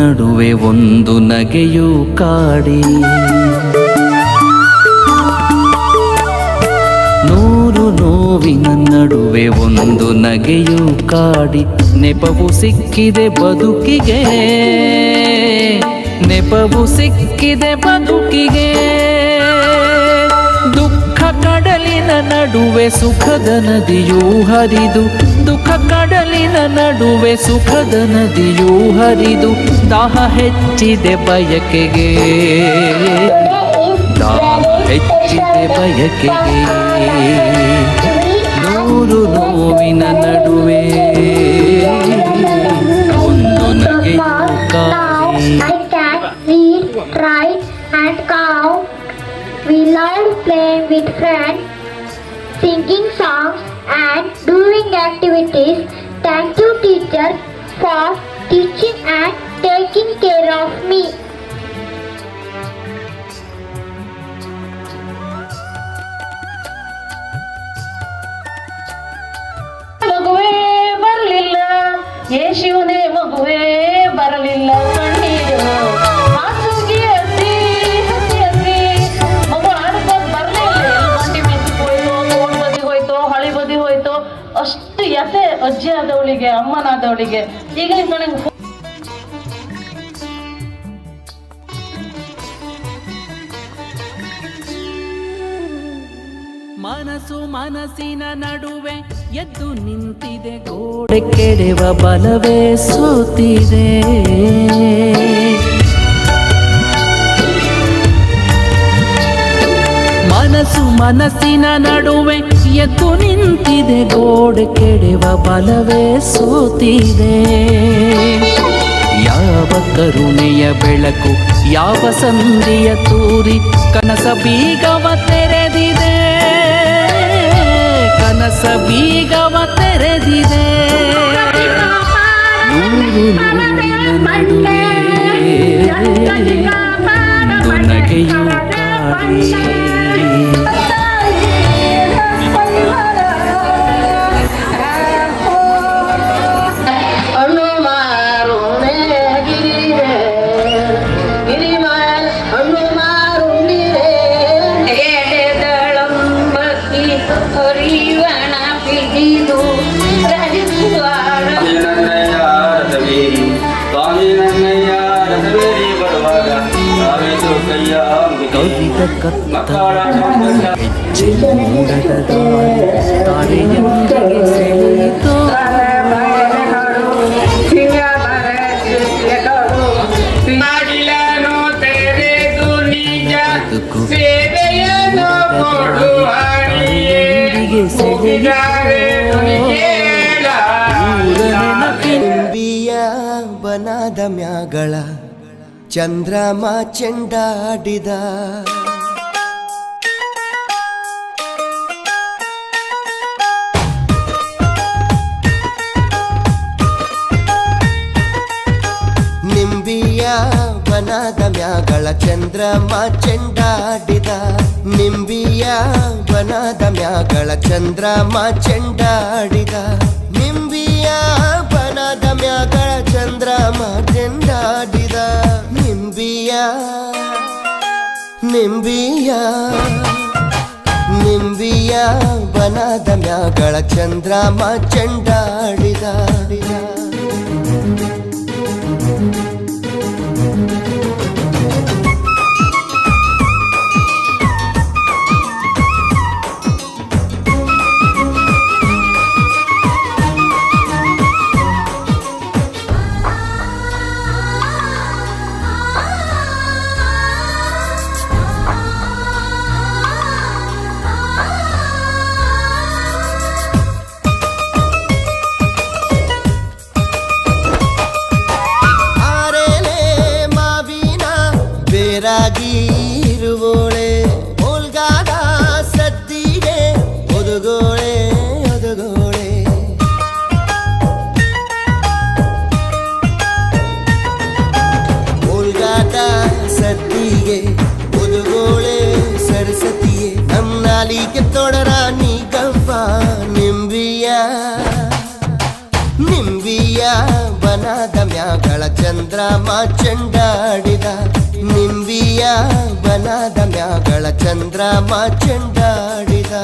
ನಡುವೆ ಒಂದು ನಗೆಯು ಕಾಡಿ, ನೂರು ನೋವಿನ ನಡುವೆ ಒಂದು ನಗೆಯು ಕಾಡಿ, ನೆಪವು ಸಿಕ್ಕಿದೆ ಬದುಕಿಗೆ, ನೆಪವು ಸಿಕ್ಕಿದೆ ಬದುಕಿಗೆ. ದುಃಖ ಕಡಲಿನ ನಡುವೆ ಸುಖದ ನದಿಯೂ ಹರಿದು, ದುಃಖ ಕಡಲಿನ ನಡುವೆ ಸುಖದ ನದಿಯೂ ಹರಿದು, ದಾಹ ಹೆಚ್ಚಿದೆ ಬಯಕೆಗೆ, ದಾಹ ಹೆಚ್ಚಿದೆ ಬಯಕೆಗೆ. ನೂರು ನೋವಿನ ನಡುವೆ ಒಂದು ನಗೆಯು ಕಾಡಿ. We loved playing with friends, singing songs and doing activities. Thank you teachers for teaching and taking care of me. ಮಗುವೇ ಬರಲಿಲ್ಲ, ಯೇಸುವಿನೇ ಮಗುವೇ ಬರಲಿಲ್ಲ, ಕಣ್ಣೀರು ಹಾಸುಗೆ ಹಸಿ ಹಸಿ ಹಸಿ. ಮಗು ಆಡ್ಕೊಂಡು ಬರಲಿಲ್ಲ, ಮಂಡಿ ಮೆಚ್ಚಿಗೆ ಹೋಯ್ತು, ತೋಡ್ ಬದಿ ಹೋಯ್ತು, ಹಳಿ ಬದಿ ಹೋಯ್ತು. ಅಷ್ಟು ಯತೆ ಅಜ್ಜಿ ಆದವಳಿಗೆ, ಅಮ್ಮನಾದವಳಿಗೆ. ಈಗಲಿಂದ ನನಗೆ ಮನಸ್ಸು ಮನಸ್ಸಿನ ನಡುವೆ ಎದ್ದು ನಿಂತಿದೆ, ಗೋಡೆ ಕೆಡೆವ ಬಲವೇ ಸೋತಿದೆ. ಮನಸ್ಸು ಮನಸ್ಸಿನ ನಡುವೆ ಎದ್ದು ನಿಂತಿದೆ, ಗೋಡೆ ಕೆಡೆವ ಬಲವೇ ಸೋತಿದೆ. ಯಾವ ಕರುಣೆಯ ಬೆಳಕು, ಯಾವ ಸಂಧಿಯ ತೂರಿ ಕನಸ ಬೀಗವ ತೆರೆದಿದೆ, ಕನಸ ಬೀಗವ ತೆರೆದಿದೆ. ನೂರು ನೋವಿನ ನಡುವೆ ಒಂದು ನಗೆಯು ಕಾಡಿ. ಕವಿದ ಕತ್ತಲ ಹೆಜ್ಜೆ ಮೂಡದ ದಾರಿ, ತಾರೆಯೊಂದಿಗೆ ಸೆಳೆಯಿತೋ. ನಿಂಬಿಯ ಬನದ ಮ್ಯಾಗಳ ಚಂದ್ರಮ ಚೆಂಡಾಡಿದ, ನಿಂಬಿಯ ಬನದ ಮ್ಯಾಗಳ ಚಂದ್ರಮ ಚೆಂಡಾಡಿದ, ನಿಂಬಿಯ ಬನದ ಮ್ಯಾಗಳ ಚಂದ್ರಮ ಚೆಂಡಾಡಿದ, ನಿಂಬಿಯ ಬನದ ಮ್ಯಾಗಳ ಚಂದ್ರಮ ಚೆಂಡಾಡಿದ. ನಿಂಬಿಯ ನಿಂಬಿಯ ನಿಂಬಿಯ ಬನದ ಮ್ಯಾಗಳ ಚಂದ್ರಮ ಚೆಂಡಾಡಿದ. ಇರುವೋಳೆ ಓಲ್ಗಾದ ಸದ್ದಿಗೆ ಒದಗೋಳೆ ಒದಗೋಳೆ, ಓಲ್ಗಾದ ಸದ್ದಿಗೆ ಒದಗೋಳೆ ಸರಸ್ವತಿಯೇ, ನಮ್ಮ ನಾಲಿಗೆ ತೊಡರ ನೀ ಗವ್ವ. ನಿಂಬಿಯ ನಿಂಬಿಯ ಬನ ಬನದ ಮ್ಯಾಗಳ ಚಂದ್ರಮ ಚೆಂಡಾಡಿದ ನಿಂಬಿಯ ಬನದ ಮ್ಯಾಗಳ ಚಂದ್ರಮ ಚೆಂಡಾಡಿದ